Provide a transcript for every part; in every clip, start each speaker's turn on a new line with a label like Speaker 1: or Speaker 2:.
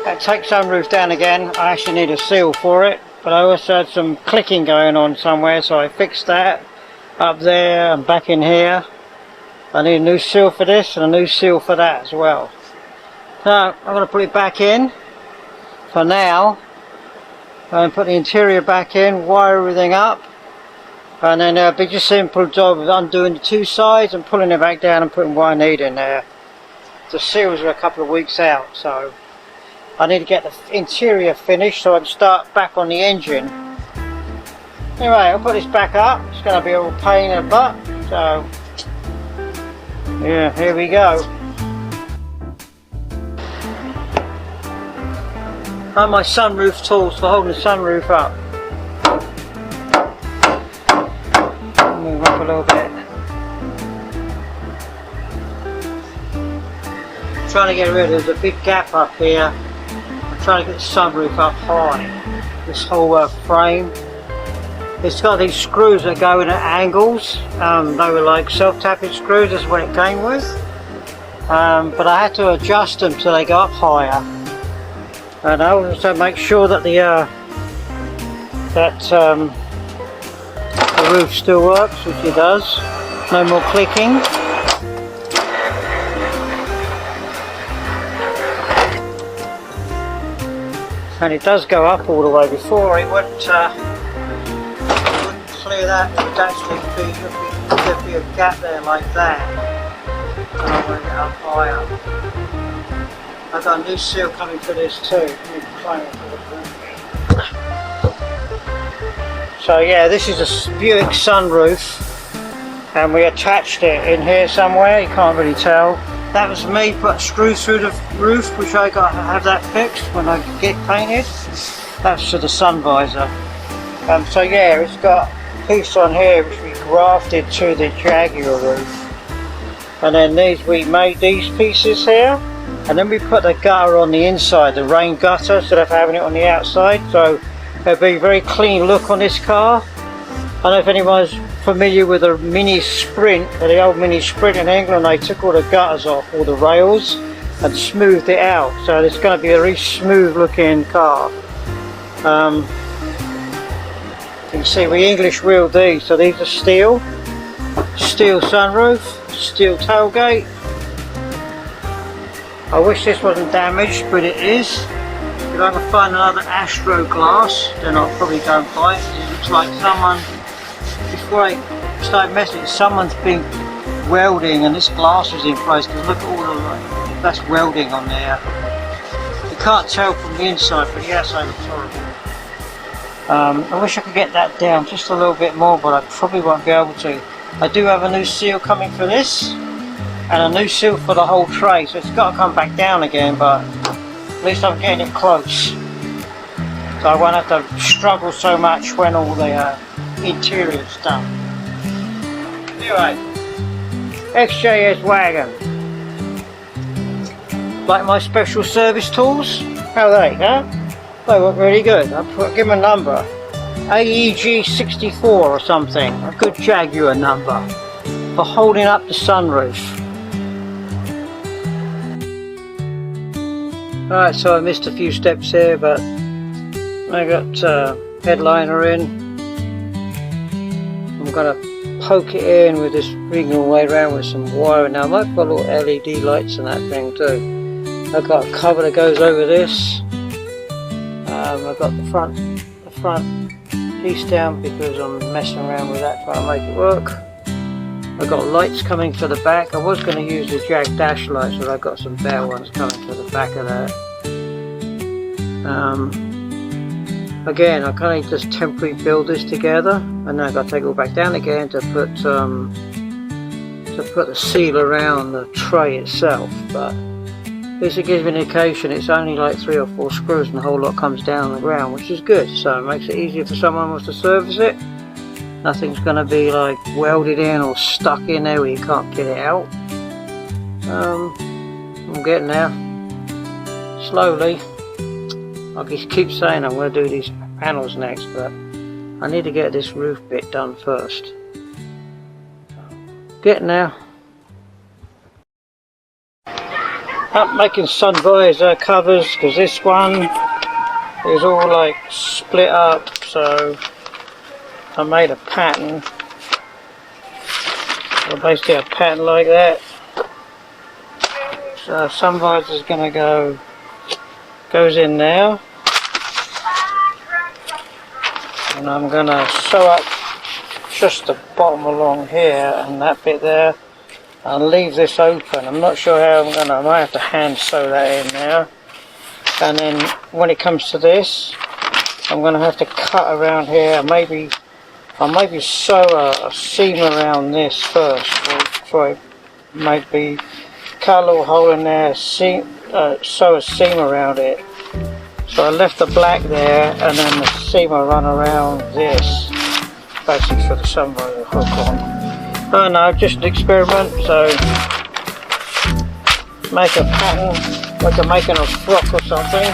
Speaker 1: That takes sunroof down again. I actually need a seal for it, but I also had some clicking going on somewhere, so I fixed that up there and back in here. I need a new seal for this and a new seal for that as well. So I'm going to put it back in for now and put the interior back in, wire everything up, and then it'll be just a simple job of undoing the two sides and pulling it back down and putting what I need in there. The seals are a couple of weeks out, so I need to get the interior finished so I can start back on the engine. Anyway, I'll put this back up. It's going to be a real pain in the butt, so yeah, here we go. And my sunroof tools for holding the sunroof up. Move up a little bit. I'm trying to get rid of the big gap up here. I'm trying to get the sunroof up high. This whole frame. It's got these screws that go in at angles. They were like self-tapping screws, that's what it came with. But I had to adjust them till they go up higher. And I also make sure that the roof still works, which it does. No more clicking. And it does go up all the way. Before it wouldn't clear that. It would actually there'd be a gap there like that. And I went it up higher. I've got a new seal coming for this too. So yeah, this is a Buick sunroof, and we attached it in here somewhere. You can't really tell. That was me put screws through the roof, which I got to have that fixed when I get painted. That's for the sun visor. So yeah, it's got a piece on here which we grafted to the Jaguar roof, and then we made these pieces here. And then we put the gutter on the inside, the rain gutter, instead of having it on the outside. So it'll be a very clean look on this car. I don't know if anyone's familiar with a Mini Sprint, the old Mini Sprint in England. They took all the gutters off, all the rails, and smoothed it out. So it's going to be a very smooth looking car. You can see we English wheeled these. So these are steel sunroof, steel tailgate. I wish this wasn't damaged, but it is. If I can find another Astro glass, then I'll probably go and buy it. It looks like someone, before I start messing, someone's been welding and this glass is in place, because look at all the, that's welding on there. You can't tell from the inside, but the outside looks horrible. I wish I could get that down just a little bit more, but I probably won't be able to. I do have a new seal coming for this, and a new seal for the whole tray, so it's got to come back down again, but at least I'm getting it close, so I won't have to struggle so much when all the interior's done. Anyway, XJS wagon. Like my special service tools? How are they, huh? They work really good. I'll give them a number, AEG64 or something, a good Jaguar number for holding up the sunroof. Alright, so I missed a few steps here, but I got headliner in. I'm going to poke it in with this ring all the way around with some wire. Now I might put little LED lights in that thing too. I've got a cover that goes over this. I've got the front piece down because I'm messing around with that, trying to make it work. I've got lights coming to the back. I was going to use the Jag dash lights, but I've got some better ones coming to the back of that. Again, I kind of just temporarily build this together, and then I've got to take it all back down again to put the seal around the tray itself. But this gives me an indication it's only like 3 or 4 screws, and the whole lot comes down on the ground, which is good. So it makes it easier for someone who wants to service it. Nothing's going to be like welded in or stuck in there where you can't get it out. I'm getting there. Slowly. I just keep saying I'm going to do these panels next, but I need to get this roof bit done first. Getting there. I'm making sun visor covers because this one is all like split up, so I made a pattern. So basically a pattern like that. So sun visor is going to goes in now, and I'm going to sew up just the bottom along here and that bit there. I'll leave this open. I'm not sure how I might have to hand sew that in now. And then when it comes to this, I'm going to have to cut around here. I'll maybe sew a seam around this first. Or maybe cut a little hole in there, sew a seam around it. So I left the black there, and then the seam will run around this, basically for the sun visor hook on. Oh no, just an experiment, so make a pattern like I'm making a frock or something,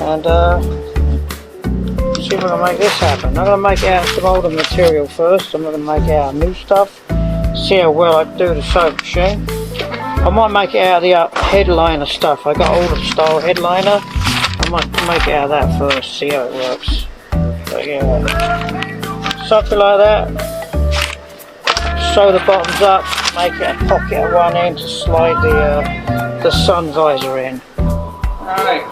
Speaker 1: and see if I can make this happen. I'm going to make it out of some older material first. I'm not going to make it out of new stuff, see how well I do the sewing machine. I might make it out of the headliner stuff. I got older style headliner. I might make it out of that first, see how it works. So yeah, something like that. Sew the bottoms up, make it a pocket at one end to slide the sun visor in. Alright.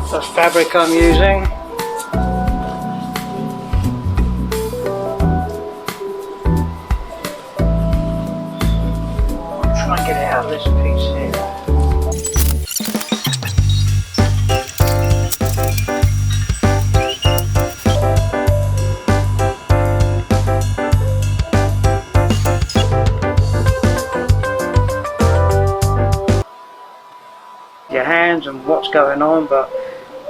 Speaker 1: The fabric I'm using. I'll try and get it out of this piece here. Your hands and what's going on, but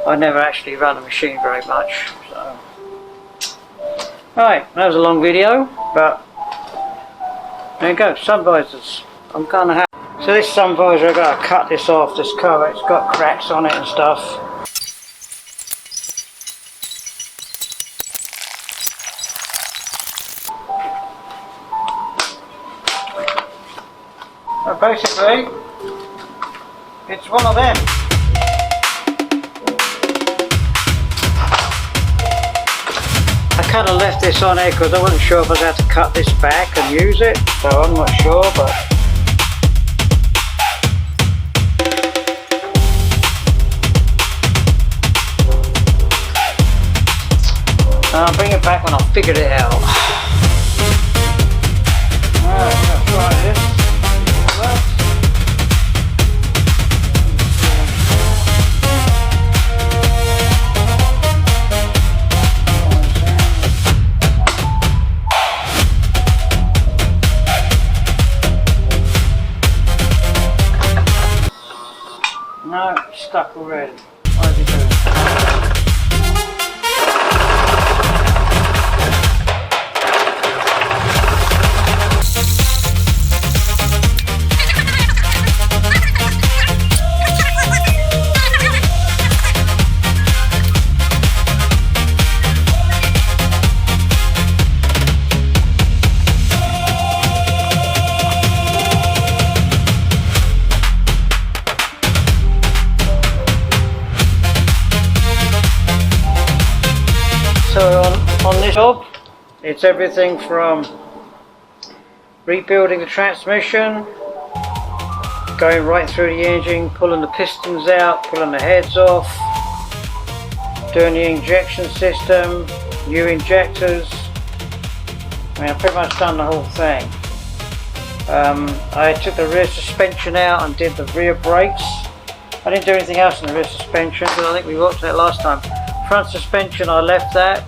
Speaker 1: I never actually run a machine very much. So, right, that was a long video, but there you go. Sun visors. I'm gonna have. So this sun visor, I've got to cut this off. This cover, it's got cracks on it and stuff. So basically, it's one of them. I kind of left this on here because I wasn't sure if I was going to have to cut this back and use it, so I'm not sure, but I'll bring it back when I've figured it out. Alright, let's try this. No, it's stuck already. How's it doing? So on this job, it's everything from rebuilding the transmission, going right through the engine, pulling the pistons out, pulling the heads off, doing the injection system, new injectors. I mean, I've pretty much done the whole thing. I took the rear suspension out and did the rear brakes. I didn't do anything else in the rear suspension because I think we watched that last time. Front suspension, I left that,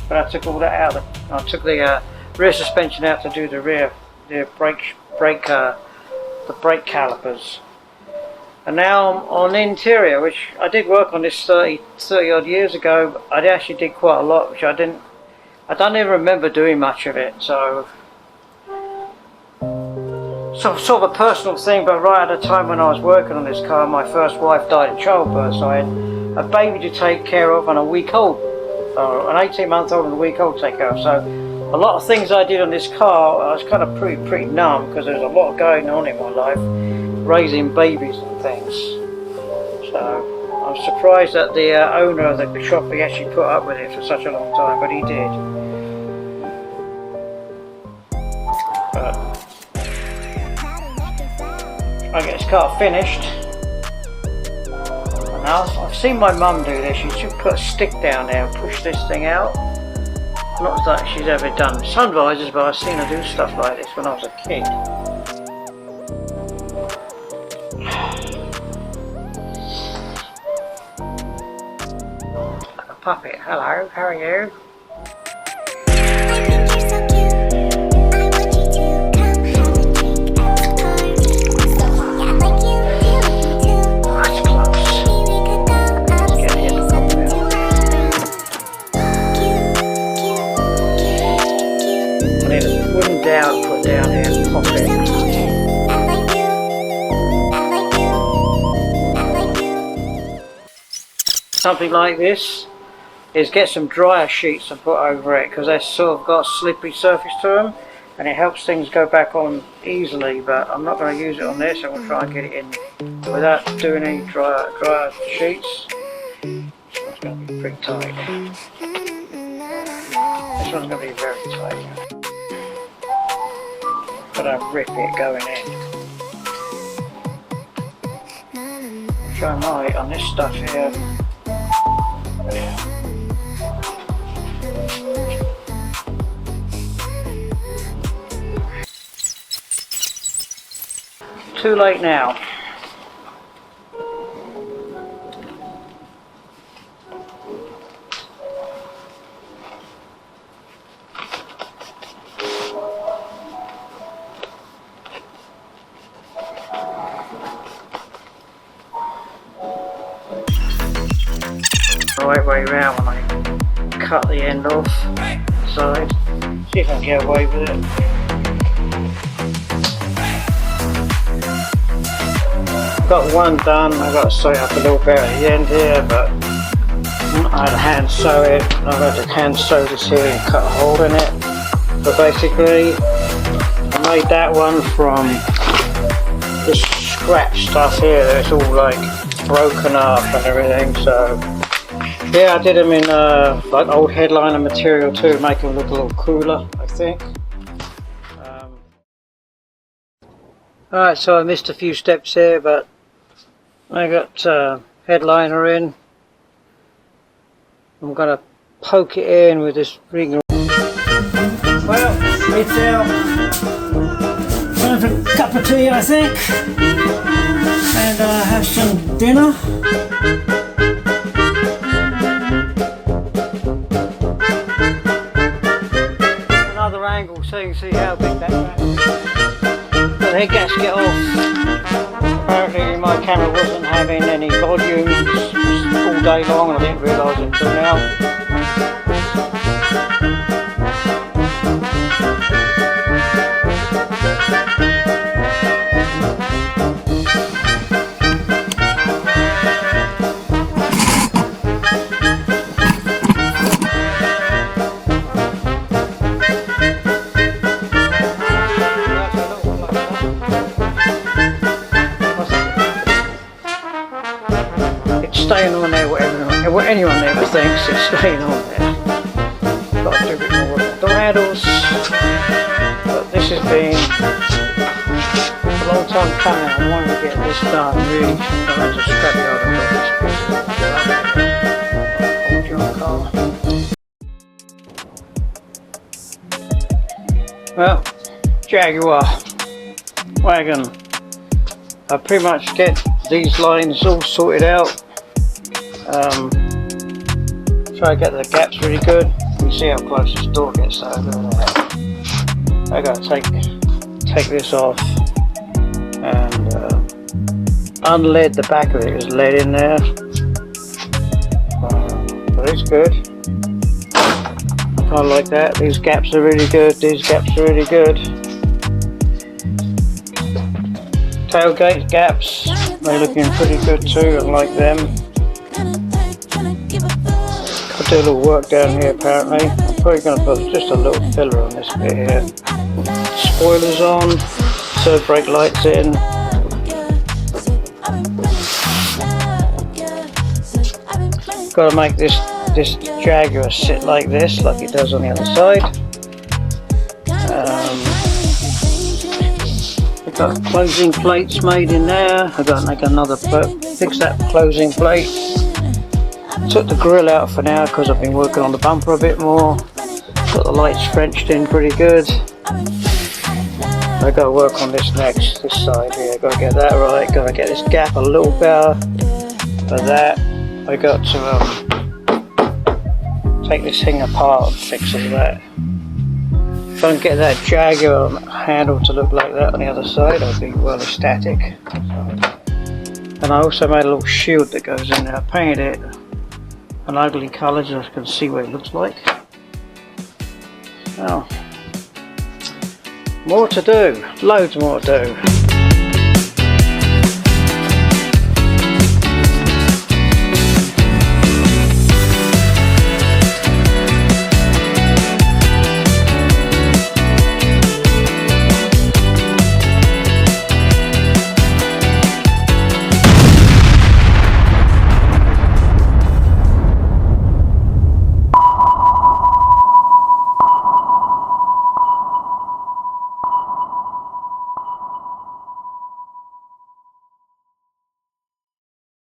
Speaker 1: but I took all that out. I took the rear suspension out to do the brake calipers. And now I'm on the interior, which I did work on this 30 odd years ago. I actually did quite a lot, which I don't even remember doing much of it. So sort of a personal thing, but right at the time when I was working on this car, my first wife died in childbirth, so I had a baby to take care of and a week old, or an 18-month-old and a week old to take care of. So a lot of things I did on this car, I was kind of pretty numb because there's a lot going on in my life, raising babies and things. So I'm surprised that the owner of the shop, he actually put up with it for such a long time, but he did. But I get this car finished. And I've seen my mum do this. She should put a stick down there and push this thing out. Not that she's ever done sun visors, but I've seen her do stuff like this when I was a kid. A puppet, hello, how are you? Put down here and pop it. Something like this is get some dryer sheets and put over it because they've sort of got a slippery surface to them and it helps things go back on easily, but I'm not going to use it on this. I'm going to try and get it in without doing any dryer sheets. This one's going to be pretty tight. This one's going to be very tight. But I rip it going in. Try my on this stuff here. Too late now. The right way round when I cut the end off the side. See if I can get away with it. Got one done. I got to sew it up a little bit at the end here, but I had to hand sew it. I've had to hand sew this here and cut a hole in it. But basically, I made that one from this scratch stuff here. It's all like broken up and everything. So yeah, I did them in like old headliner material too, make them look a little cooler, I think. Alright, so I missed a few steps here, but I got headliner in. I'm going to poke it in with this ring. Well, it's out. Time for a cup of tea, I think, and have some dinner. Another angle so you can see how big that angle is. The head gasket off. Apparently my camera wasn't having any volumes all day long, and I didn't realise it until now. Staying on there, whatever anyone ever thinks, it's staying on there. Got to do a bit more work on the handles, but this has been a long time coming. I wanted to get this done really. I had to scrap it out of this piece. Well, Jaguar wagon. I pretty much get these lines all sorted out. Try to get the gaps really good. You can see how close this door gets, so I gotta take this off and unlead the back of it. There's lead in there, but it's good. I kinda like that. These gaps are really good. These gaps are really good. Tailgate gaps, they're looking pretty good too. I like them. Got to do a little work down here apparently. probably going to put just a little filler on this bit here. Spoilers on, third brake lights in. Got to make this Jaguar sit like this, like it does on the other side. I've got closing plates made in there. I've got to make another fix that closing plate. Took the grille out for now because I've been working on the bumper a bit more. Got the lights Frenched in pretty good. I've got to work on this next, this side here. I've got to get that right. Got to get this gap a little better for that. I got to take this thing apart and fix all that. If I can get that Jaguar handle to look like that on the other side, I'll be well ecstatic. And I also made a little shield that goes in there. I painted it an ugly colour so I can see what it looks like. Now, more to do, loads more to do.